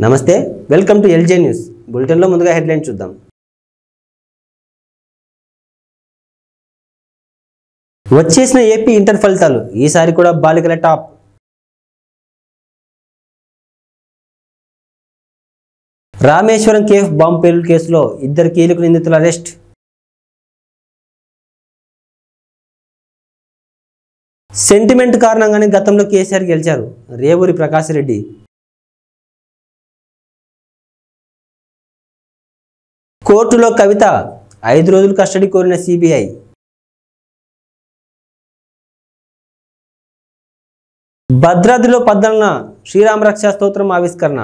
నమస్తే, welcome to LJ news బులెటిన్లో ముందుగా హెడ్లైన్ చూద్దాం. వచ్చేసిన ఏపీ ఇంటర్ ఫలితాలు ఈసారి కూడా బాలికల టాప్. రామేశ్వరం కేఫ్ బాంబు పేలుడు కేసులో 2 కీలక నిందితుల అరెస్ట్. సెంటిమెంట్ కారణంగానే గతంలో కేసీఆర్ గెలిచారు, రేవూరి ప్రకాష్ రెడ్డి. కోర్టులో కవిత 5 రోజులు కస్టడీ కోరిన సిబిఐ. భద్రాద్రిలో 14న శ్రీరామరక్ష స్తోత్రం ఆవిష్కరణ,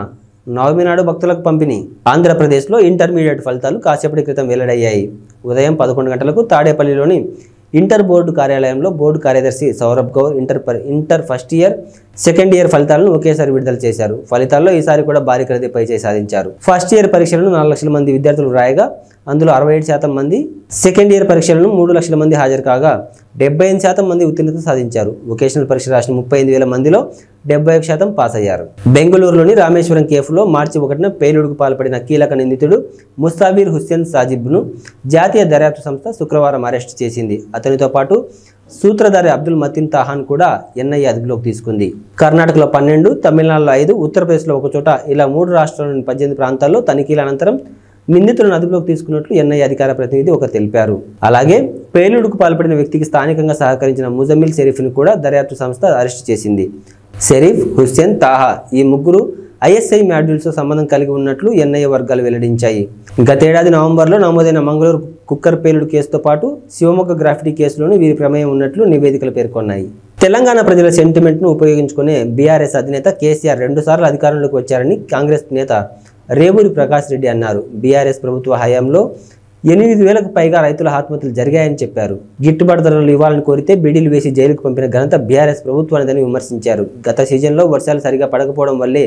నవమి నాడు భక్తులకు పంపిణీ. ఆంధ్రప్రదేశ్లో ఇంటర్మీడియట్ ఫలితాలు కాసేపటి క్రితం వెల్లడయ్యాయి. ఉదయం 11 గంటలకు తాడేపల్లిలోని ఇంటర్ బోర్డు కార్యాలయంలో బోర్డు కార్యదర్శి Saurabh Gaur inter first year, second year ఫలితాలను ఒకేసారి విడుదల చేశారు. ఫలితాల్లో ఈసారి కూడా బాలికలదే పైచేయి సాధించారు. ఫస్ట్ ఇయర్ పరీక్షలను 4 లక్షల మంది విద్యార్థులు రాయగా అందులో 67% మంది, సెకండ్ ఇయర్ పరీక్షలను 3 లక్షల మంది హాజరు కాగా 75% మంది ఉత్తీర్ణత సాధించారు. వొకేషనల్ పరీక్ష రాసిన 35,000 మందిలో 71% పాస్ అయ్యారు. బెంగళూరులోని రామేశ్వరం కేఫ్లో మార్చి 1న పేలుడుకు పాల్పడిన కీలక నిందితుడు ముస్తాబీర్ హుస్సేన్ సాజిబ్ను జాతీయ దర్యాప్తు సంస్థ శుక్రవారం అరెస్టు చేసింది. అతనితో పాటు సూత్రధారి అబ్దుల్ మతీన్ తాహాన్ కూడా ఎన్ఐఏ అదుపులోకి తీసుకుంది. కర్ణాటకలో 12, తమిళనాడులో 5, ఉత్తరప్రదేశ్లో ఒక చోట ఇలా 3 రాష్ట్రాల్లోని 18 ప్రాంతాల్లో తనిఖీల అనంతరం నిందితులను అదుపులోకి తీసుకున్నట్లు ఎన్ఐఏ అధికార ప్రతినిధి ఒకరు తెలిపారు. అలాగే పేలుడుకు పాల్పడిన వ్యక్తికి స్థానికంగా సహకరించిన ముజమ్మిల్ షరీఫ్ను కూడా దర్యాప్తు సంస్థ అరెస్టు చేసింది. షరీఫ్, హుస్సేన్, తాహా ఈ ముగ్గురు ఐఎస్ఐ మాడ్యూల్స్తో సంబంధం కలిగి ఉన్నట్లు ఎన్ఐఏ వర్గాలు వెల్లడించాయి. గతేడాది నవంబర్లో నమోదైన మంగళూరు కుక్కర్ పేలుడు కేసుతో పాటు శివమొగ్గ గ్రాఫిటీ కేసులోనూ వీరి ప్రమేయం ఉన్నట్లు నివేదికలు పేర్కొన్నాయి. తెలంగాణ ప్రజల సెంటిమెంట్ను ఉపయోగించుకునే బీఆర్ఎస్ అధినేత కేసీఆర్ 2 సార్లు అధికారంలోకి వచ్చారని కాంగ్రెస్ నేత రేవూరి ప్రకాష్ రెడ్డి అన్నారు. బీఆర్ఎస్ ప్రభుత్వ హయాంలో 8,000కు పైగా రైతుల ఆత్మహత్యలు జరిగాయని చెప్పారు. గిట్టుబాటు ధరలు ఇవ్వాలని కోరితే బీడీలు వేసి జైలుకు పంపిన ఘనత బీఆర్ఎస్ ప్రభుత్వానిదని విమర్శించారు. గత సీజన్లో వర్షాలు సరిగా పడకపోవడం వల్లే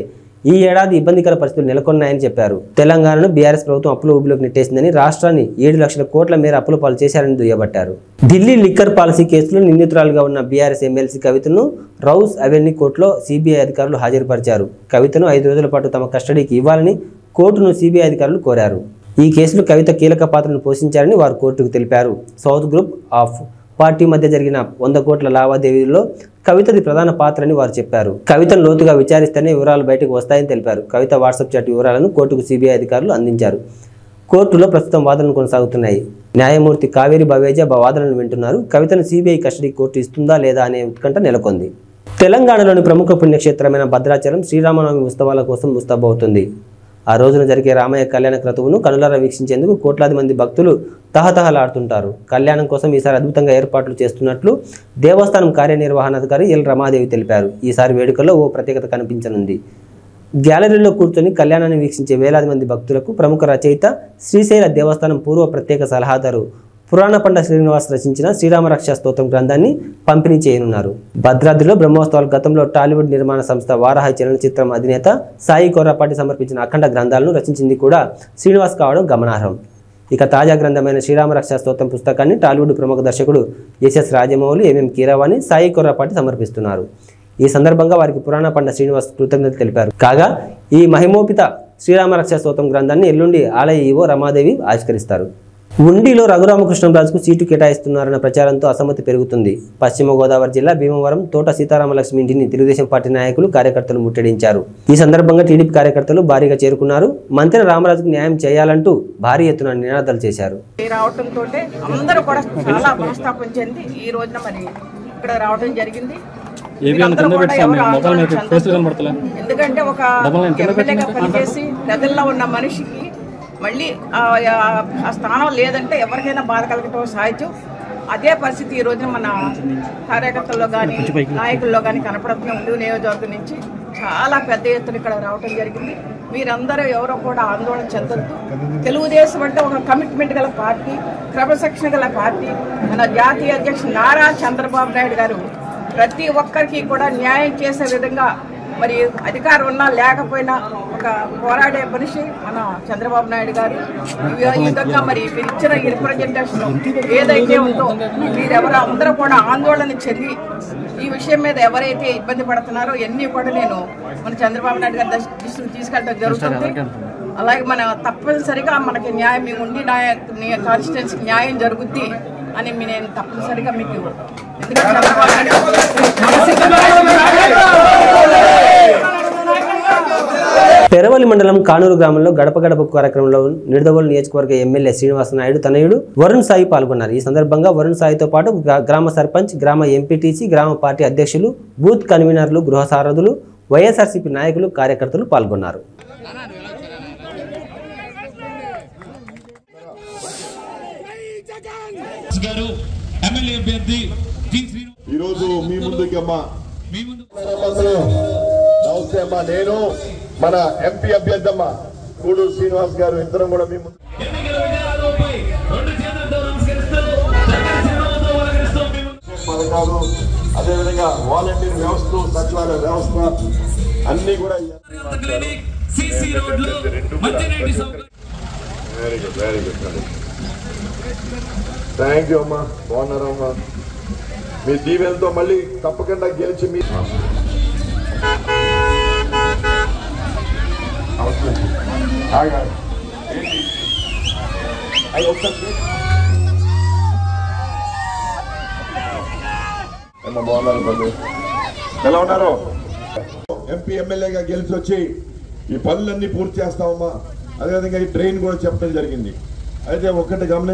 ఈ ఏడాది ఇబ్బందికర పరిస్థితులు నెలకొన్నాయని చెప్పారు. తెలంగాణను బీఆర్ఎస్ ప్రభుత్వం అప్పుల ఊబిలోకి నెట్టేసిందని, రాష్ట్రాన్ని 7 లక్షల కోట్ల మేర అప్పుల పాలు చేశారని దుయ్యబట్టారు. ఢిల్లీ లిక్కర్ పాలసీ కేసులో నిందితురాలుగా ఉన్న బీఆర్ఎస్ ఎమ్మెల్సీ కవితను రౌస్ అవెన్యూ కోర్టులో సిబిఐ అధికారులు హాజరుపరిచారు. కవితను 5 రోజుల పాటు తమ కస్టడీకి ఇవ్వాలని కోర్టును సిబిఐ అధికారులు కోరారు. ఈ కేసులో కవిత కీలక పాత్రను పోషించారని వారు కోర్టుకు తెలిపారు. సౌత్ గ్రూప్ ఆఫ్ పార్టీ మధ్య జరిగిన 100 కోట్ల లావాదేవీల్లో కవితది ప్రధాన పాత్రని వారు చెప్పారు. కవితను లోతుగా విచారిస్తేనే వివరాలు బయటకు వస్తాయని తెలిపారు. కవిత వాట్సాప్ చాట్ వివరాలను కోర్టుకు సిబిఐ అధికారులు అందించారు. కోర్టులో ప్రస్తుతం వాదనలు కొనసాగుతున్నాయి. న్యాయమూర్తి కావేరి బవేజా వాదనలు వింటున్నారు. కవితను సిబిఐ కస్టడీ కోర్టు ఇస్తుందా లేదా అనే ఉత్కంఠ నెలకొంది. తెలంగాణలోని ప్రముఖ పుణ్యక్షేత్రమైన భద్రాచలం శ్రీరామనవమి ఉత్సవాల కోసం ముస్తాబవుతుంది. ఆ రోజున జరిగే రామయ్య కళ్యాణ క్రతువును కనులారా వీక్షించేందుకు కోట్లాది మంది భక్తులు తహతహలాడుతుంటారు. కళ్యాణం కోసం ఈసారి అద్భుతంగా ఏర్పాట్లు చేస్తున్నట్లు దేవస్థానం కార్యనిర్వహణాధికారి ఎల్ రమాదేవి తెలిపారు. ఈసారి వేడుకల్లో ఓ ప్రత్యేకత కనిపించనుంది. గ్యాలరీలో కూర్చొని కళ్యాణాన్ని వీక్షించే వేలాది మంది భక్తులకు ప్రముఖ రచయిత, శ్రీశైల దేవస్థానం పూర్వ ప్రత్యేక సలహాదారు పురాణ పండ శ్రీనివాస్ రచించిన శ్రీరామరక్ష స్తోత్రం గ్రంథాన్ని పంపిణీ చేయనున్నారు. భద్రాద్రిలో బ్రహ్మోత్సవాలు గతంలో టాలీవుడ్ నిర్మాణ సంస్థ వారాహి చలనచిత్రం అధినేత సాయి కొర్రపాటి సమర్పించిన అఖండ గ్రంథాలను రచించింది కూడా శ్రీనివాస్ కావడం గమనార్హం. ఇక తాజా గ్రంథమైన శ్రీరామరక్ష స్తోత్రం పుస్తకాన్ని టాలీవుడ్ ప్రముఖ దర్శకుడు ఎస్ఎస్ రాజమౌళి, ఎంఎం కీరవాణి, సాయి కొర్రపాటి సమర్పిస్తున్నారు. ఈ సందర్భంగా వారికి పురాణ పండ శ్రీనివాస్ కృతజ్ఞతలు తెలిపారు. కాగా ఈ మహిమోపిత శ్రీరామరక్ష స్తోత్రం గ్రంథాన్ని ఎల్లుండి ఆలయ ఈవో రమాదేవి ఆవిష్కరిస్తారు. ఉండిలో రఘురామకృష్ణంరాజుకు సీటు కేటాయిస్తున్నారన్న ప్రచారంతో అసమ్మతి పెరుగుతుంది. పశ్చిమ గోదావరి జిల్లా భీమవరం తోట సీతారామలక్ష్మి ఇంటిని తెలుగుదేశం పార్టీ నాయకులు, కార్యకర్తలు ముట్టడించారు. ఈ సందర్భంగా టీడీపీ కార్యకర్తలు భారీగా చేరుకున్నారు. మంత్రి రామరాజుకు న్యాయం చేయాలంటూ భారీ ఎత్తున నినాదాలు చేశారు. అందరూ కూడా చాలా మనస్తాపం చెంది ఈ రోజున మరి ఇక్కడ రావడం జరిగింది. ఎందుకంటే ఒక ఎమ్మెల్యేగా పనిచేసి ప్రజల్లో ఉన్న మనిషికి మళ్ళీ ఆ స్థానం లేదంటే ఎవరికైనా బాధ కలగటం సహజం. అదే పరిస్థితి ఈ రోజున మన కార్యకర్తల్లో కానీ నాయకుల్లో కానీ కనపడుతున్న ఉండి నియోజకవర్గం నుంచి చాలా పెద్ద ఎత్తున ఇక్కడ రావడం జరిగింది. మీరందరూ ఎవరో కూడా ఆందోళన చెందొద్దు. తెలుగుదేశం అంటే ఒక కమిట్మెంట్ గల పార్టీ, క్రమశిక్షణ గల పార్టీ. మన జాతీయ అధ్యక్షుడు నారా చంద్రబాబు నాయుడు గారు ప్రతి ఒక్కరికి కూడా న్యాయం చేసే విధంగా మరి అధికారం ఉన్నా లేకపోయినా ఒక పోరాడే మనిషి మన చంద్రబాబు నాయుడు గారు. ఈ విధంగా మరి మీరు ఇచ్చిన రిప్రజెంటేషన్ ఏదైతే ఉందో మీరెవరు అందరూ కూడా ఆందోళన చెంది ఈ విషయం మీద ఎవరైతే ఇబ్బంది పడుతున్నారో అన్నీ కూడా నేను మన చంద్రబాబు నాయుడు గారి దృష్టికి తీసుకెళ్ళడం జరుగుతుంది. అలాగే మన తప్పనిసరిగా మనకి న్యాయం మేము ఉండి కాన్స్టిట్యున్సీకి న్యాయం జరుగుద్ది అని నేను తప్పనిసరిగా మీకు పెరవలి మండలం కానూరు గ్రామంలో గడప గడప కార్యక్రమంలో నిడదవోలు నియోజకవర్గ ఎమ్మెల్యే శ్రీనివాస నాయుడు తనయుడు వరుణ్ సాయి పాల్గొన్నారు. ఈ సందర్భంగా వరుణ్ సాయితో పాటు గ్రామ సర్పంచ్, గ్రామ ఎంపీటీసీ, గ్రామ పార్టీ అధ్యక్షులు, బూత్ కన్వీనర్లు, గృహ సారథులు, వైఎస్ఆర్సీపీ నాయకులు, కార్యకర్తలు పాల్గొన్నారు. ఈరోజు మీ ముందుకి నమస్తే అమ్మా, నేను మన ఎంపీ అభ్యర్థి అమ్మ కూడూరు శ్రీనివాస్ గారు ఇద్దరం కూడా మీ ముందు పథకాలు, అదేవిధంగా వాలంటీర్ వ్యవస్థ, సచివాలయ వ్యవస్థ అన్ని కూడా వెరీ గుడ్ థ్యాంక్ యూ అమ్మా. బాగున్నారమ్మా? మీ దీవెనతో మళ్ళీ తప్పకుండా గెలిచి మీ బాగున్నారు. ఎలా ఉన్నారు? ఎంపీ ఎమ్మెల్యేగా గెలిచి వచ్చి ఈ పనులన్నీ పూర్తి చేస్తామమ్మా. అదేవిధంగా ఈ ట్రైన్ కూడా చెప్పడం జరిగింది. అయితే ఒక్కటి గమని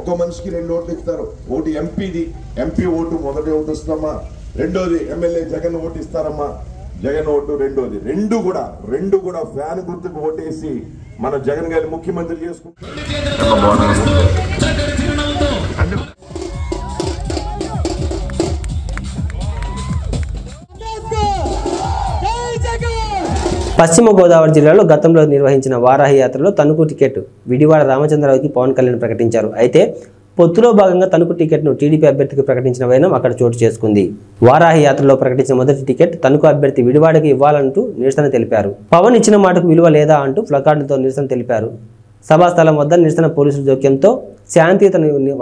ఒక మనిషికి 2 ఓట్లు ఇస్తారు. ఒకటి ఎంపీది, ఎంపీ ఓటు మొదటి ఓటు ఇస్తామా. రెండోది ఎమ్మెల్యే జగన్ ఓటు ఇస్తారమ్మా, జగన్ ఓటు రెండోది. రెండు కూడా ఫ్యాన్ గుర్తుకు ఓటేసి మన జగన్ గారిని ముఖ్యమంత్రి చేసుకుంటాం. పశ్చిమ గోదావరి జిల్లాలో గతంలో నిర్వహించిన వారాహి యాత్రలో తణుకు టికెట్ విడివాడ రామచంద్రరావుకి పవన్ కళ్యాణ్ ప్రకటించారు. అయితే పొత్తులో భాగంగా తణుకు టికెట్ను టీడీపీ అభ్యర్థికి ప్రకటించిన వైనం అక్కడ చోటు చేసుకుంది. వారాహి యాత్రలో ప్రకటించిన మొదటి టికెట్ తణుకు అభ్యర్థి విడివాడకి ఇవ్వాలంటూ నిరసన తెలిపారు. పవన్ ఇచ్చిన మాటకు విలువ లేదా అంటూ ప్లకార్డులతో నిరసన తెలిపారు. సభాస్థలం వద్ద నిరసన పోలీసుల జోక్యంతో శాంతియుత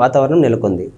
వాతావరణం నెలకొంది.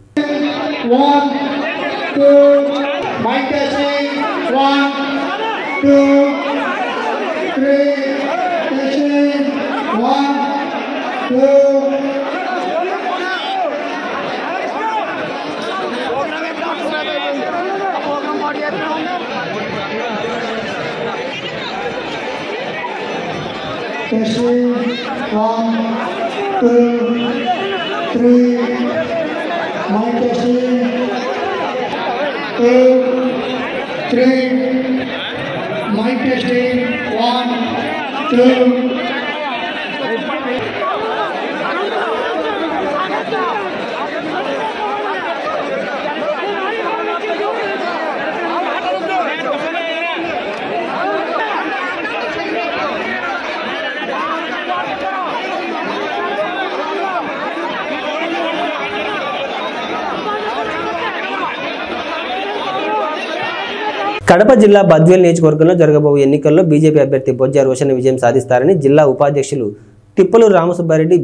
కడప జిల్లా బద్వేల్ నియోజకవర్గంలో జరగబోయే ఎన్నికల్లో బీజేపీ అభ్యర్థి బొజ్జ రోషన్ విజయం సాధిస్తారని జిల్లా ఉపాధ్యక్షులు తిప్పలు రామసుబ్బారెడ్డి,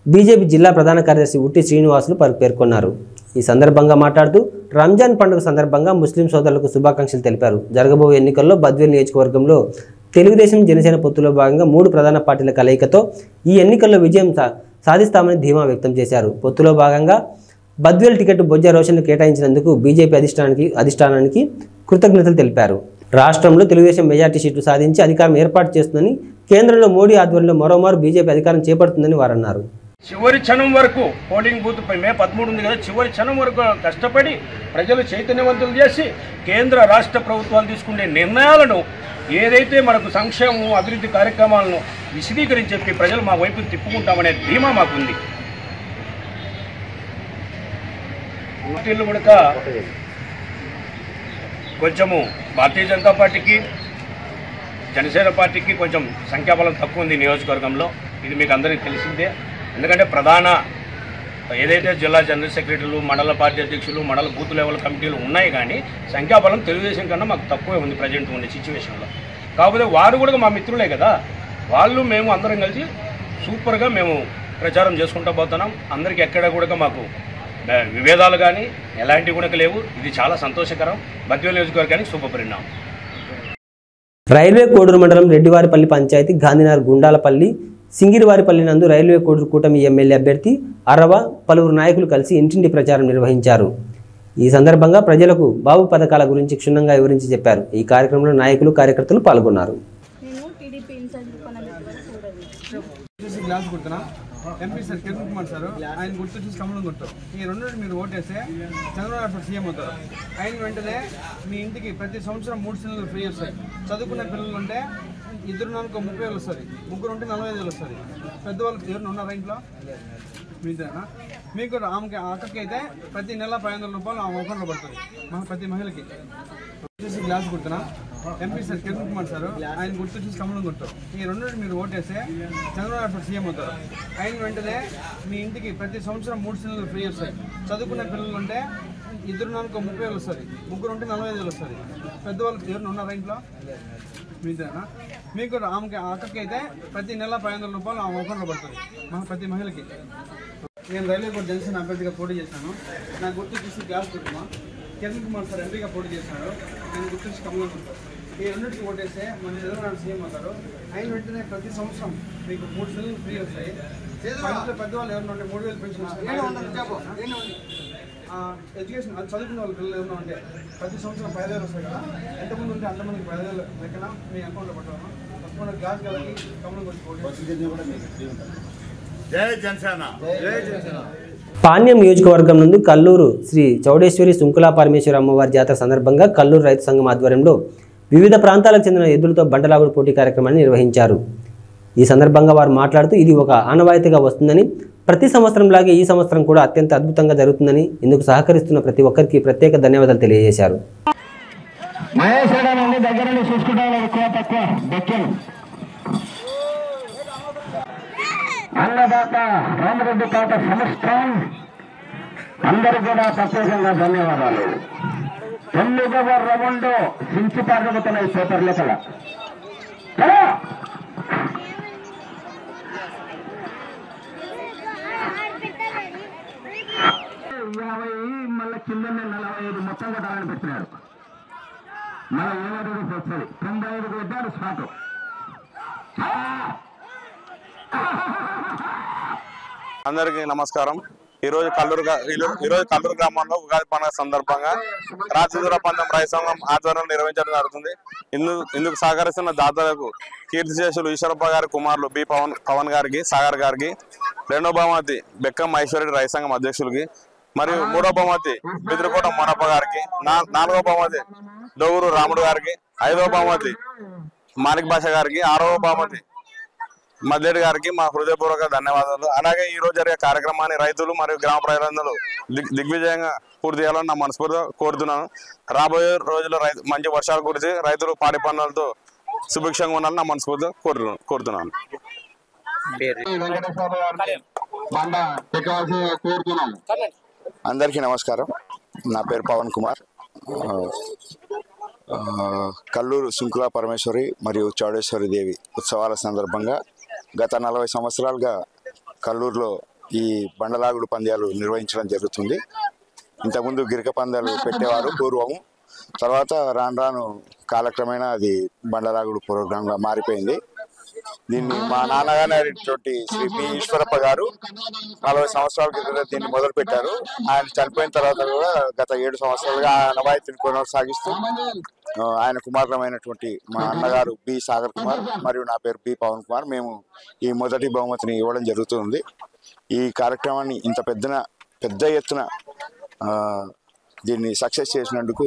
బీజేపీ జిల్లా ప్రధాన కార్యదర్శి ఉట్టి శ్రీనివాసులు పేర్కొన్నారు. ఈ సందర్భంగా మాట్లాడుతూ రంజాన్ పండుగ సందర్భంగా ముస్లిం సోదరులకు శుభాకాంక్షలు తెలిపారు. జరగబోయే ఎన్నికల్లో బద్వేల్ నియోజకవర్గంలో తెలుగుదేశం, జనసేన పొత్తులో భాగంగా 3 ప్రధాన పార్టీల కలయికతో ఈ ఎన్నికల్లో విజయం సాధిస్తామని ధీమా వ్యక్తం చేశారు. పొత్తులో భాగంగా బద్వేల్ టికెట్ బొజ్జ రోషన్ను కేటాయించినందుకు బీజేపీ అధిష్టానానికి కృతజ్ఞతలు తెలిపారు. రాష్ట్రంలో తెలుగుదేశం మెజార్టీ సీట్లు సాధించి అధికారం ఏర్పాటు చేస్తుందని, కేంద్రంలో మోడీ ఆధ్వర్యంలో మరోమారు బీజేపీ అధికారం చేపడుతుందని వారు అన్నారు. చివరి క్షణం వరకు పోలింగ్ బూత్ మే 13 ఉంది కదా, చివరి క్షణం వరకు కష్టపడి ప్రజలు చైతన్యవంతులు చేసి కేంద్ర రాష్ట్ర ప్రభుత్వాలు తీసుకునే నిర్ణయాలను ఏదైతే మనకు సంక్షేమం, అభివృద్ధి కార్యక్రమాలను విశదీకరించి ప్రజలు మా వైపు తిప్పుకుంటామనే ధీమా మాకుంది. పార్టీలు కూడా కొంచెము భారతీయ జనతా పార్టీకి, జనసేన పార్టీకి కొంచెం సంఖ్యాబలం తక్కువ ఉంది నియోజకవర్గంలో. ఇది మీకు అందరికీ తెలిసిందే. ఎందుకంటే ప్రధాన ఏదైతే జిల్లా జనరల్ సెక్రటరీలు, మండల పార్టీ అధ్యక్షులు, మండల బూత్ లెవెల్ కమిటీలు ఉన్నాయి, కానీ సంఖ్యాబలం తెలుగుదేశం కన్నా మాకు తక్కువే ఉంది ప్రజెంట్ ఉండే సిచ్యువేషన్లో. కాకపోతే వారు కూడా మా మిత్రులే కదా, వాళ్ళు మేము అందరం కలిసి సూపర్గా మేము ప్రచారం చేసుకుంటూ పోతున్నాం. అందరికీ ఎక్కడ కూడా మాకు విభేదాలు కానీ ఎలాంటివి కూడా లేవు. ఇది చాలా సంతోషకరం. బద్వేలు నియోజకవర్గానికి శుభ పరిణామం. రైల్వే కోడూరు మండలం రెడ్డివారిపల్లి పంచాయతీ గాంధీనగర్ గుండాలపల్లి సింగిరివారిపల్లి నందు రైల్వే కోడూరు కూటమి ఎమ్మెల్యే అభ్యర్థి అరవ పలువురు నాయకులు కలిసి ఇంటింటి ప్రచారం నిర్వహించారు. ఈ సందర్భంగా ప్రజలకు బాబు పథకాల గురించి క్షుణ్ణంగా వివరించి చెప్పారు. ఈ కార్యక్రమంలో నాయకులు, కార్యకర్తలు పాల్గొన్నారు. MP sir Kiran Kumar sir, ఆయన గుర్తు వచ్చేసి కమలం గుర్తు. ఈ రెండు మీరు ఓటేస్తే చంద్రబాబు సార్ సీఎం అవుతారు. ఆయన వెంటనే మీ ఇంటికి ప్రతి సంవత్సరం 3 సిలిండర్లు ఫ్రీ వస్తాయి. చదువుకునే పిల్లలు ఉంటే 2 నాలుగు 30,000 వస్తుంది, 3 ఉంటే 45,000 వస్తుంది. పెద్దవాళ్ళకి ఎవరు ఉన్నారా ఇంట్లో మీదేనా? మీకు ఆమెకి అక్కకి అయితే ప్రతి నెల 500 రూపాయలు ఆమె అకౌంట్లో పడుతుంది ప్రతి మహిళకి. వచ్చేసి గ్లాస్ గుర్తున్నా MP sir Kiran Kumar sir, ఆయన గుర్తు వచ్చేసి కమలం గుర్తు. ఈ రెండు మీరు ఓటేస్తే చంద్రబాబు సార్ సీఎం అవుతారు. ఆయన వెంటనే మీ ఇంటికి ప్రతి సంవత్సరం 3 సిలిండర్లు ఫ్రీ వస్తాయి. చదువుకునే పిల్లలు ఉంటే 2 నాలుగు 30,000 వస్తుంది, 3 ఉంటే 45,000 వస్తుంది. పెద్దవాళ్ళకి ఎవరు ఉన్నారా ఇంట్లో మీదేనా? మీకు ఆమెకి అక్కకి అయితే ప్రతి నెల 500 రూపాయలు ఆమె అకౌంట్లో పడుతుంది ప్రతి మహిళకి. నేను రైల్వే కోర్టు జనసేన అభ్యర్థిగా పోటీ చేశాను. నా గుర్తు చూసి గ్యాస్ గుర్తుమా. కిరణ్ కుమార్ సార్ ఎంపీగా పోటీ చేశాడు. నేను గుర్తు చూసి కమలం గుర్తు. ఈ రెండింటికి ఓటేస్తే మన చంద్రబాబు సీఎం అవుతారు. ఆయన వెంటనే ప్రతి సంవత్సరం మీకు 3 సిలిండర్లు ఫ్రీ వస్తాయి. పెద్దవాళ్ళు ఎవరు ఉంటే 3,000 పెన్షన్ వస్తాయి. ఎడ్యుకేషన్ చదువుకున్న వాళ్ళ పిల్లలు ఏమన్నా ఉంటే ప్రతి సంవత్సరం 5,000 వస్తాయి కదా. ఎంతమంది ఉంటే అంతమందికి 5,000 లెక్కన మీ అకౌంట్లో పట్టాము. తప్పకుండా గ్యాస్ కలిగి కమలం గుర్తు పోటీ. పాణ్యం నియోజకవర్గం నుండి కల్లూరు శ్రీ చౌడేశ్వరి సుంకులా పరమేశ్వరి అమ్మవారి జాతర సందర్భంగా కల్లూరు రైతు సంఘం ఆధ్వర్యంలో వివిధ ప్రాంతాలకు చెందిన ఎద్దులతో బండలాగుడు పోటీ కార్యక్రమాన్ని నిర్వహించారు. ఈ సందర్భంగా వారు మాట్లాడుతూ ఇది ఒక ఆనవాయితీగా వస్తుందని, ప్రతి సంవత్సరంలాగే ఈ సంవత్సరం కూడా అత్యంత అద్భుతంగా జరుగుతుందని, ఇందుకు సహకరిస్తున్న ప్రతి ఒక్కరికి ప్రత్యేక ధన్యవాదాలు తెలియజేశారు. అన్నదాత రామరెడ్డి పాట సంస్థాన్ అందరికీ కూడా ప్రత్యేకంగా ధన్యవాదాలు. 9వ రౌండ్ సించి పాల్గొతున్నాయి పేపర్ లెక్కల. మళ్ళీ కింద 45 మొత్తం కొట్టాలని పెట్టినాడు. మళ్ళీ 7 వస్తుంది, 95 కొట్టాడు స్పాట్. అందరికీ నమస్కారం. ఈరోజు కల్లూరు గ్రామంలో ఉగాది పండుగ సందర్భంగా రాత్రి దూర పందెం రైతు సంఘం ఆధ్వర్యంలో నిర్వహించడం జరుగుతుంది. ఇందుకు సహకరిస్తున్న దాతలకు కీర్తిశేషులు ఈశ్వరప్ప గారి కుమారులు బి పవన్ గారికి, సాగర్ గారికి, 2వ బహుమతి బెక్కం మహేశ్వరరెడ్డి రైతు సంఘం అధ్యక్షులకి, మరియు 3వ బహుమతి బిద్రకోట మోనప్ప గారికి, 4వ బహుమతి డోగురు రాముడు గారికి, 5వ బహుమతి మాలిక్ భాష గారికి, 6వ బహుమతి మద్లేడి గారికి మా హృదయపూర్వక ధన్యవాదాలు. అలాగే ఈ రోజు జరిగే కార్యక్రమాన్ని రైతులు మరియు గ్రామ ప్రజలందరూ దిగ్విజయంగా పూర్తి చేయాలని నా మనస్ఫూర్తిగా కోరుతున్నాను. రాబోయే రోజుల్లో మంచి వర్షాలు కురిసి రైతులు పాడి పనులతో సుభిక్షంగా ఉండాలని నా మనస్ఫూర్తిగా కోరుతున్నాను. అందరికీ నమస్కారం. నా పేరు పవన్ కుమార్. కల్లూరు సుంకులా పరమేశ్వరి మరియు చౌడేశ్వరి దేవి ఉత్సవాల సందర్భంగా గత 40 సంవత్సరాలుగా కల్లూరులో ఈ బండలాగుడు పంద్యాలు నిర్వహించడం జరుగుతుంది. ఇంతకుముందు గిరిక పందాలు పెట్టేవారు పూర్వము. తర్వాత రాను కాలక్రమేణా అది బండలాగుడు ప్రోగ్రాంగా మారిపోయింది. దీన్ని మా నాన్నగారైనటువంటి శ్రీ పి ఈశ్వరప్ప గారు 40 సంవత్సరాల క్రితం దీన్ని మొదలు పెట్టారు. ఆయన చనిపోయిన తర్వాత కూడా గత 7 సంవత్సరాలుగా ఆ ఆనవాయితీని కొనసాగిస్తూ ఆయన కుమారులమైనటువంటి మా అన్నగారు బి సాగర్ కుమార్ మరియు నా పేరు బి పవన్ కుమార్, మేము ఈ మొదటి బహుమతిని ఇవ్వడం జరుగుతుంది. ఈ కార్యక్రమాన్ని ఇంత పెద్ద ఎత్తున దీన్ని సక్సెస్ చేసినందుకు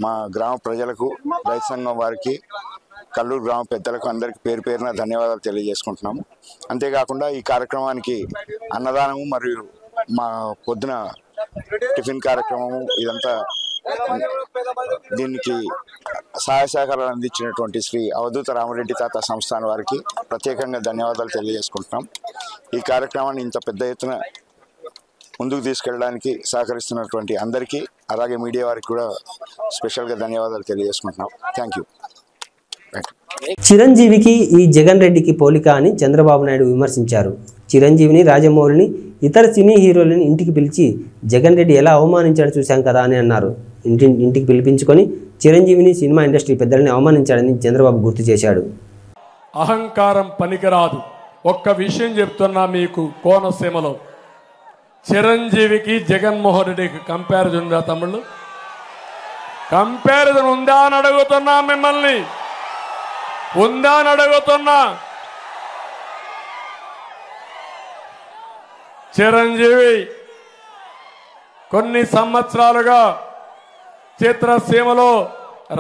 మా గ్రామ ప్రజలకు, రైతు సంఘం వారికి, కల్లూరు గ్రామ పెద్దలకు అందరికీ పేరు పేరున ధన్యవాదాలు తెలియజేసుకుంటున్నాము. అంతేకాకుండా ఈ కార్యక్రమానికి అన్నదానము మరియు మా పొద్దున టిఫిన్ కార్యక్రమము ఇదంతా దీనికి సహాయ సహకారాలు అందించినటువంటి శ్రీ అవధూత రామరెడ్డి తాత సంస్థానం వారికి ప్రత్యేకంగా ధన్యవాదాలు తెలియజేసుకుంటున్నాం. ఈ కార్యక్రమాన్ని ఇంత పెద్ద ఎత్తున ముందుకు తీసుకెళ్ళడానికి సహకరిస్తున్నటువంటి అందరికీ, అలాగే మీడియా వారికి కూడా స్పెషల్గా ధన్యవాదాలు తెలియజేసుకుంటున్నాం. Thank you. చిరంజీవికి ఈ జగన్ రెడ్డికి పోలిక అని చంద్రబాబు నాయుడు విమర్శించారు. చిరంజీవిని, రాజమౌళిని, ఇతర సినీ హీరోలను ఇంటికి పిలిచి జగన్ రెడ్డి ఎలా అవమానించాడు చూశాం కదా అని అన్నారు. ఇంటికి పిలిపించుకొని చిరంజీవిని, సినిమా ఇండస్ట్రీ పెద్దలని అవమానించాడని చంద్రబాబు గుర్తు చేశాడు. అహంకారం పనికిరాదు. ఒక్క విషయం చెప్తున్నా మీకు, కోనసీమలో చిరంజీవికి జగన్మోహన్ రెడ్డికి కంపారిజన్ ఉందా తమ్ముళ్ళు? కంపారిజన్ ఉందా అని అడుగుతున్నా, మిమ్మల్ని ఉందా అని అడుగుతున్నా. చిరంజీవి కొన్ని సంవత్సరాలుగా చిత్రసీమలో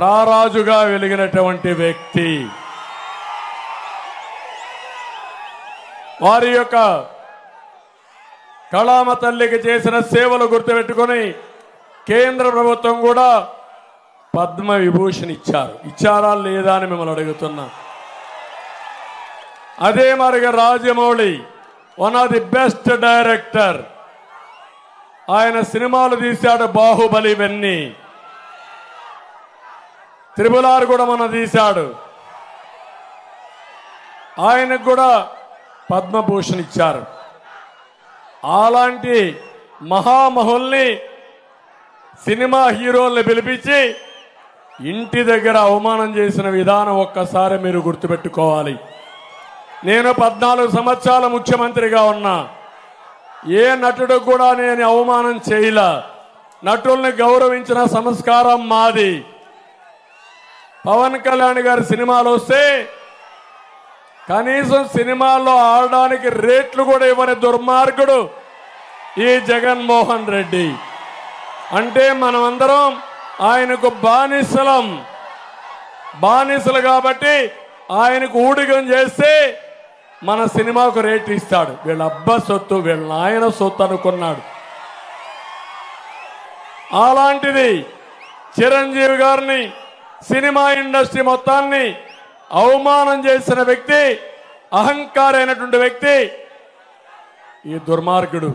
రారాజుగా వెలిగినటువంటి వ్యక్తి. వారి యొక్క కళామ తల్లికి చేసిన సేవలు గుర్తుపెట్టుకొని కేంద్ర ప్రభుత్వం కూడా పద్మ విభూషణ్ ఇచ్చారా లేదా అని మిమ్మల్ని అడుగుతున్నా. అదే మరిగా Rajamouli one of the best director. ఆయన సినిమాలు తీశాడు, బాహుబలి, ఇవన్నీ. త్రిపుల్ ఆర్ కూడా మన తీశాడు. ఆయనకు కూడా పద్మభూషణ్ ఇచ్చారు. అలాంటి మహామహుల్ని, సినిమా హీరోల్ని పిలిపించి ఇంటి దగ్గర అవమానం చేసిన విధానం ఒక్కసారి మీరు గుర్తుపెట్టుకోవాలి. నేను 14 సంవత్సరాల ముఖ్యమంత్రిగా ఉన్నా. ఏ నటుడు కూడా నేను అవమానం చేయలా. నటుల్ని గౌరవించిన సంస్కారం మాది. పవన్ కళ్యాణ్ గారి సినిమాలు వస్తే కనీసం సినిమాల్లో ఆడడానికి రేట్లు కూడా ఇవ్వని దుర్మార్గుడు ఈ జగన్మోహన్ రెడ్డి. అంటే మనమందరం ఆయనకు బానిసలు కాబట్టి ఆయనకు ఊడిగం చేస్తే మన సినిమాకు రేట్ ఇస్తాడు. వీళ్ళ అబ్బా సొత్తు, వీళ్ళ నాయన సొత్తు అనుకున్నాడు. అలాంటిది చిరంజీవి గారిని, సినిమా ఇండస్ట్రీ మొత్తాన్ని అవమానం చేసిన వ్యక్తి, అహంకారైనటువంటి వ్యక్తి ఈ దుర్మార్గుడు.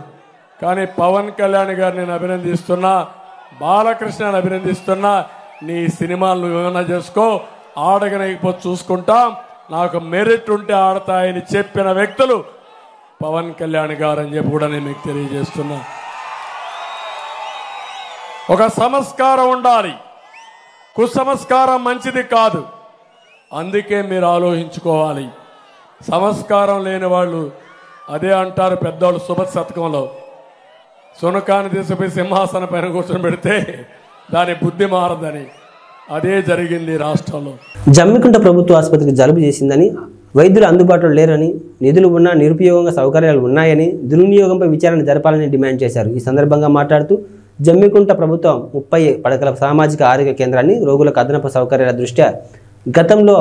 కానీ పవన్ కళ్యాణ్ గారిని నేను అభినందిస్తున్నా, బాలకృష్ణని అభినందిస్తున్నా. నీ సినిమాలను ఏమైనా చేసుకో, ఆడగనకపోతే చూసుకుంటాం, నాకు మెరిట్ ఉంటే ఆడతాయని చెప్పిన వ్యక్తులు పవన్ కళ్యాణ్ గారు అని చెప్పి కూడా నేను మీకు తెలియజేస్తున్నా. ఒక సంస్కారం ఉండాలి, కుసంస్కారం మంచిది కాదు. అందుకే మీరు ఆలోచించుకోవాలి. సంస్కారం లేని వాళ్ళు అదే అంటారు పెద్దవాళ్ళు శుభ శతకంలో, సునకాన్ని తీసుకుపోయి సింహాసనం పైన కూర్చొని పెడితే దాని బుద్ధి మారదని. అదే జరిగింది రాష్ట్రంలో. జమ్మికుంట ప్రభుత్వ ఆసుపత్రికి జలుబు చేసిందని, వైద్యులు అందుబాటులో లేరని, నిధులు ఉన్నా నిరుపయోగంగా సౌకర్యాలు ఉన్నాయని, దుర్వినియోగంపై విచారణ జరపాలని డిమాండ్ చేశారు. ఈ సందర్భంగా మాట్లాడుతూ జమ్మికుంట ప్రభుత్వం 30 పడకల సామాజిక ఆరోగ్య కేంద్రాన్ని రోగులకు అదనపు సౌకర్యాల దృష్ట్యా గతంలో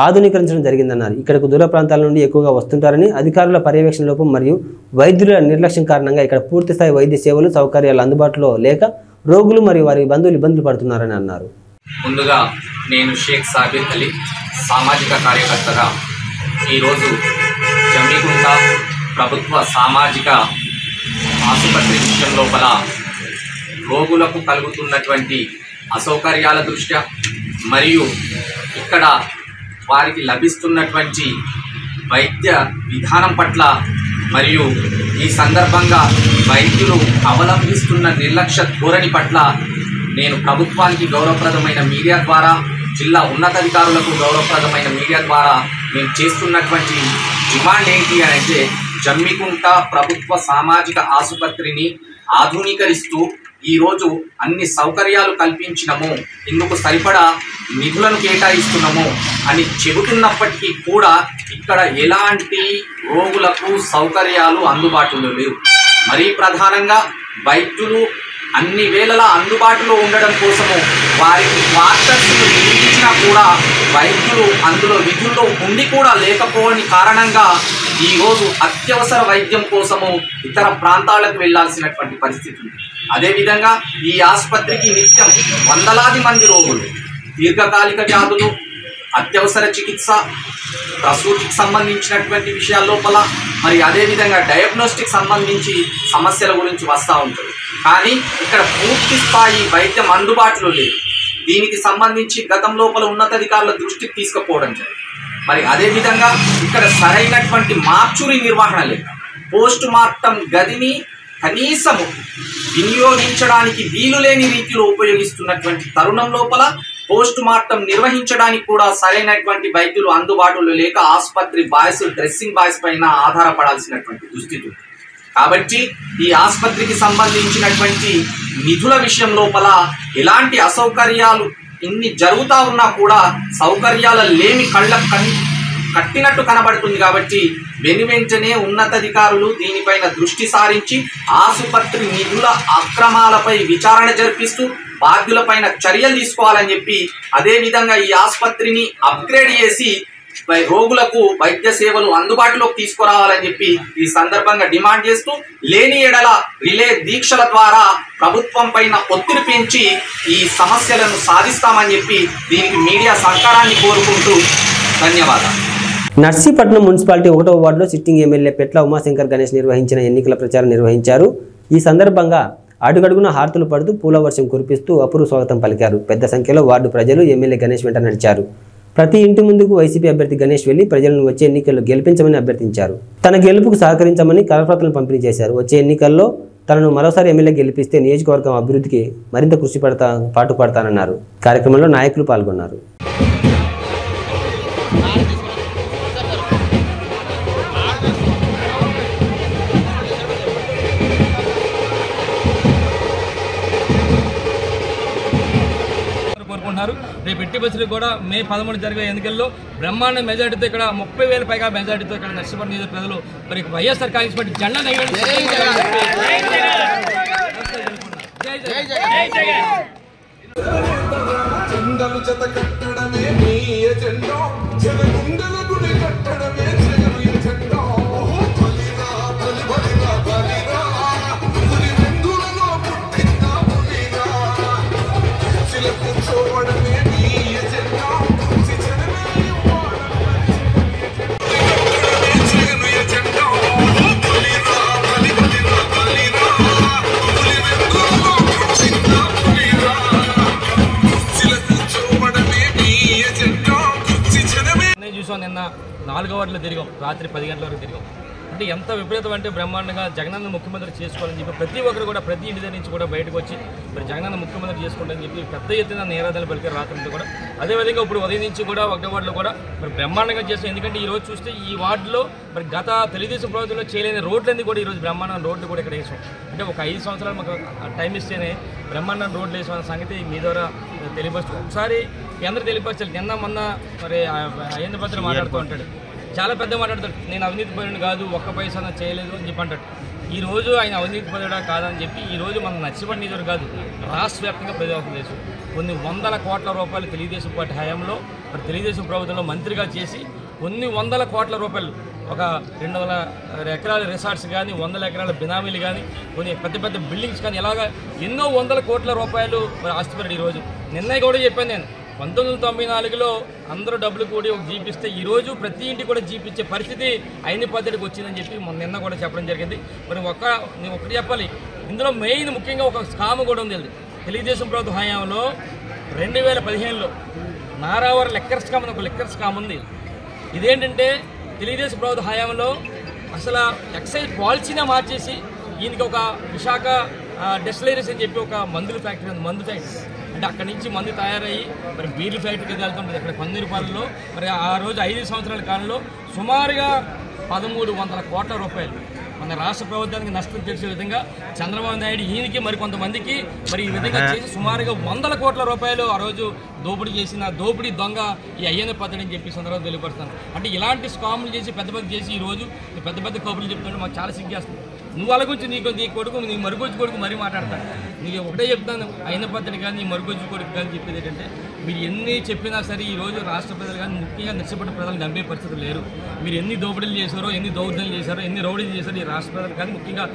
ఆధునీకరించడం జరిగిందన్నారు. ఇక్కడకు దూర ప్రాంతాల నుండి ఎక్కువగా వస్తుంటారని, అధికారుల పర్యవేక్షణ లోపం మరియు వైద్యుల నిర్లక్ష్యం కారణంగా ఇక్కడ పూర్తిస్థాయి వైద్య సేవలు, సౌకర్యాలు అందుబాటులో లేక రోగులు మరియు వారి బంధువులు ఇబ్బందులు పడుతున్నారని అన్నారు. ముందుగా నేను షేక్ సాబిర్ అలీ, సామాజిక కార్యకర్తగా ఈరోజు జమ్మికుంట ప్రభుత్వ సామాజిక ఆసుపత్రి విషయం లోపల రోగులకు కలుగుతున్నటువంటి అసౌకర్యాల దృష్ట్యా మరియు ఇక్కడ వారికి లభిస్తున్నటువంటి వైద్య విధానం పట్ల మరియు ఈ సందర్భంగా వైద్యులు అవలంబిస్తున్న నిర్లక్ష్య ధోరణి పట్ల నేను ప్రభుత్వానికి గౌరవప్రదమైన మీడియా ద్వారా, జిల్లా ఉన్నతాధికారులకు గౌరవప్రదమైన మీడియా ద్వారా మేము చేస్తున్నటువంటి డిమాండ్ ఏంటి అని అంటే, జమ్మికుంట ప్రభుత్వ సామాజిక ఆసుపత్రిని ఆధునీకరిస్తూ ఈరోజు అన్ని సౌకర్యాలు కల్పించినము, ఇందుకు సరిపడా నిధులను కేటాయిస్తున్నాము అని చెబుతున్నప్పటికీ కూడా ఇక్కడ ఎలాంటి రోగులకు సౌకర్యాలు అందుబాటులో లేవు. మరీ ప్రధానంగా వైద్యులు అన్ని వేళలా అందుబాటులో ఉండడం కోసము వారికి క్వార్టర్స్ను నిర్మించినా కూడా వైద్యులు అందులో విధుల్లో ఉండి కూడా లేకపోని కారణంగా ఈరోజు అత్యవసర వైద్యం కోసము ఇతర ప్రాంతాలకు వెళ్లాల్సినటువంటి పరిస్థితి ఉంది. అదేవిధంగా ఈ ఆసుపత్రికి నిత్యం వందలాది మంది రోగులు, దీర్ఘకాలిక వ్యాధులు, అత్యవసర చికిత్స, ప్రసూతికి సంబంధించినటువంటి విషయాల లోపల, మరి అదేవిధంగా డయాగ్నోస్టిక్ సంబంధించి సమస్యల గురించి వస్తూ ఉంటుంది. కానీ ఇక్కడ పూర్తి స్థాయి వైద్యం అందుబాటులో లేదు. దీనికి సంబంధించి గతం లోపల ఉన్నతాధికారుల దృష్టికి తీసుకుపోవడం జరిగింది. మరి అదేవిధంగా ఇక్కడ సరైనటువంటి మార్చురీ నిర్వహణ లేదు. పోస్ట్ మార్టం గదిని కనీసము వినియోగించడానికి వీలు లేని రీతిలో ఉపయోగిస్తున్నటువంటి తరుణం లోపల పోస్ట్ మార్టం నిర్వహించడానికి కూడా సరైనటువంటి వైద్యులు అందుబాటులో లేక ఆసుపత్రి బాయ్స్, డ్రెస్సింగ్ బాయ్స్ పైన ఆధారపడాల్సినటువంటి దుస్థితి ఉంది. కాబట్టి ఈ ఆసుపత్రికి సంబంధించినటువంటి నిధుల విషయం లోపల ఎలాంటి అసౌకర్యాలు ఇన్ని జరుగుతూ ఉన్నా కూడా సౌకర్యాల లేమి కట్టినట్టు కనబడుతుంది. కాబట్టి వెనువెంటనే ఉన్నతాధికారులు దీనిపైన దృష్టి సారించి ఆసుపత్రి నిధుల అక్రమాలపై విచారణ జరిపిస్తూ బాధ్యులపైన చర్యలు తీసుకోవాలని చెప్పి, అదేవిధంగా ఈ ఆసుపత్రిని అప్గ్రేడ్ చేసి రోగులకు వైద్య సేవలు అందుబాటులోకి తీసుకురావాలని చెప్పి ఈ సందర్భంగా డిమాండ్ చేస్తూ, లేని ఎడల రిలే దీక్షల ద్వారా ప్రభుత్వం పైన ఒత్తిడి పెంచి ఈ సమస్యలను సాధిస్తామని చెప్పి దీనికి మీడియా సహకారాన్ని కోరుకుంటూ ధన్యవాదాలు. నర్సీపట్నం మున్సిపాలిటీ 1వ వార్డులో సిట్టింగ్ ఎమ్మెల్యే పెట్ల ఉమాశంకర్ గణేష్ నిర్వహించిన ఎన్నికల ప్రచారం నిర్వహించారు. ఈ సందర్భంగా అడుగడుగున హారతులు పడుతూ పూల వర్షం కురిపిస్తూ అపూర్వ స్వాగతం పలికారు. పెద్ద సంఖ్యలో వార్డు ప్రజలు ఎమ్మెల్యే గణేష్ వెంట నడిచారు. ప్రతి ఇంటి ముందుకు వైసీపీ అభ్యర్థి గణేష్ వెళ్లి ప్రజలను వచ్చే ఎన్నికల్లో గెలిపించమని అభ్యర్థించారు. తన గెలుపుకు సహకరించమని కరపత్రాలను పంపిణీ చేశారు. వచ్చే ఎన్నికల్లో తనను మరోసారి ఎమ్మెల్యే గెలిపిస్తే నియోజకవర్గం అభివృద్ధికి మరింత కృషి పాటుపడతానన్నారు. కార్యక్రమంలో నాయకులు పాల్గొన్నారు. రేపు ఎట్టి బస్సులు కూడా మే 11 జరిగే ఎన్నికల్లో బ్రహ్మాండ మెజార్టీతో ఇక్కడ 30,000 పైగా మెజార్టీతో ఇక్కడ నర్సీపట్నం నియోజక ప్రజలు మరి వైఎస్ఆర్ కాంగ్రెస్ పార్టీ జెండా నిన్న 4వ వార్డులో తిరిగాం. రాత్రి 10 గంటల వరకు తిరిగాం. అంటే ఎంత విపరీతం అంటే బ్రహ్మాండంగా జగనన్న ముఖ్యమంత్రి చేసుకోవాలని చెప్పి ప్రతి ఒక్కరు కూడా ప్రతి ఇంటి దగ్గర నుంచి కూడా బయటకు వచ్చి మరి జగనన్న ముఖ్యమంత్రి చేసుకుంటారని చెప్పి పెద్ద ఎత్తున నిరాధనలు పలికారు రాత్రి కూడా. అదేవిధంగా ఇప్పుడు ఉదయం నుంచి కూడా 1వ వార్డులో కూడా మరి బ్రహ్మాండంగా చేస్తాం. ఎందుకంటే ఈ రోజు చూస్తే ఈ వార్డులో మరి గత తెలుగుదేశం ప్రభుత్వంలో చేయలేని రోడ్లన్నీ కూడా ఈరోజు బ్రహ్మాండం రోడ్లు కూడా ఇక్కడ వేసాం. అంటే ఒక 5 సంవత్సరాలు మాకు టైం ఇస్తేనే బ్రహ్మాండం రోడ్లు వేసాం సంగతి మీ ద్వారా తెలియపరచు. ఒకసారి అందరూ తెలియపరచాలి. నిన్న మొన్న మరి అయ్యన్న భద్ర మాట్లాడుతూ ఉంటాడు, చాలా పెద్ద మాట్లాడతాడు. నేను అవినీతి పరుని కాదు, ఒక్క పైసా చేయలేదు అని చెప్పి అంటాడు. ఈరోజు ఆయన అవినీతి పరుడా కాదని చెప్పి ఈరోజు మన నర్సీపట్నం నియోజకవర్గం కాదు రాష్ట్ర వ్యాప్తంగా ప్రజాపం చేసి కొన్ని వందల కోట్ల రూపాయలు తెలుగుదేశం పార్టీ హయాంలో మరి తెలుగుదేశం ప్రభుత్వంలో మంత్రిగా చేసి కొన్ని వందల కోట్ల రూపాయలు ఒక 200 ఎకరాల రిసార్ట్స్ కానీ 100 ఎకరాల బినామీలు కానీ కొన్ని పెద్ద పెద్ద బిల్డింగ్స్ కానీ ఇలాగా ఎన్నో వందల కోట్ల రూపాయలు మరి ఆస్తిపరుడు. ఈరోజు నిన్న కూడా చెప్పాను నేను 1994లో అందరూ డబ్బులు కూడి ఒక జీప్ ఇస్తే ఈరోజు ప్రతి ఇంటికి కూడా జీప్ ఇచ్చే పరిస్థితి అయిన పద్ధతికి వచ్చిందని చెప్పి నిన్న కూడా చెప్పడం జరిగింది. మరి నేను ఒకటి చెప్పాలి, ఇందులో మెయిన్ ముఖ్యంగా ఒక స్కామ్ కూడా ఉంది. తెలుగుదేశం ప్రభుత్వ హయాంలో 2015లో నారావర లెక్కర్ స్కామ్ అని ఒక లెక్కర్ స్కామ్ ఉంది. ఇదేంటంటే తెలుగుదేశం ప్రభుత్వ హయాంలో అసలు ఎక్సైజ్ పాలసీనే మార్చేసి ఈయనకి ఒక విశాఖ డెస్టిలరీస్ అని చెప్పి ఒక మందుల ఫ్యాక్టరీ ఉంది. మందు ఫ్యాక్టరీ అంటే అక్కడి నుంచి మందు తయారయ్యి మరి బీర్లు ఫ్యాక్టరీకి వెళ్తుంటుంది అక్కడ పందిరిపాలెంలో. మరి ఆ రోజు 5 సంవత్సరాల కాలంలో సుమారుగా 1,300 కోట్ల రూపాయలు మన రాష్ట్ర ప్రభుత్వానికి నష్టం చేసే విధంగా చంద్రబాబు నాయుడు ఈయనకి మరి కొంతమందికి మరి ఈ విధంగా చేసి సుమారుగా 100 కోట్ల రూపాయలు ఆ రోజు దోపిడీ చేసిన దోపిడీ దొంగ ఈ అయ్యన్న పద్ధతి అని చెప్పి సందర్భంగా తెలియపరుస్తాను. అంటే ఇలాంటి స్కాములు చేసి పెద్ద చేసి ఈరోజు పెద్ద పెద్ద కబుర్లు చెప్తుంటే మాకు చాలా సిగ్గేస్తుంది. నువ్వు వాళ్ళ గురించి నీ కొడుకు నీ మరుగుజ్జు కొడుకు మరీ మాట్లాడతాను. నీకు ఒకటే చెప్తాను, అయిన పద్ధతి కానీ నీ మరుగుజ్జు కొడుకు కానీ చెప్పేది ఏంటంటే మీరు ఎన్ని చెప్పినా సరే ఈరోజు రాష్ట్ర ప్రజలు కానీ ముఖ్యంగా నష్టపడిన ప్రజలు నమ్మే పరిస్థితులు లేరు. మీరు ఎన్ని దోపిడీలు చేశారో, ఎన్ని దౌర్జన్యాలు చేశారో, ఎన్ని రౌడీలు చేశారో ఈ రాష్ట్ర ప్రజలు కానీ ముఖ్యంగా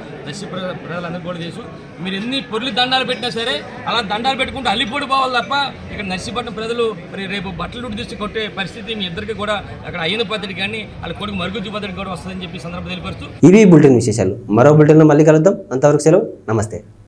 ప్రజలందరూ కూడా చేసు. మీరు ఎన్ని పొర్లి దండాలు పెట్టినా సరే అలా దండాలు పెట్టుకుంటూ అల్లిపడిపోవాలి తప్ప ఇక్కడ నర్సీపట్నం ప్రజలు మరి రేపు బట్టలు తీసి కొట్టే పరిస్థితి మీ ఇద్దరికి కూడా అక్కడ అయిన పద్ధతి కానీ వాళ్ళ కొడుకు మరుగుజ్జు పద్ధతి కూడా వస్తుందని చెప్పి సందర్భం తెలియపరుస్తూ ఇవి బులెటిన్ విశేషాలు. మరో బులెటిన్లో మళ్ళీ కలుద్దాం. అంతవరకు సెలవు. నమస్తే.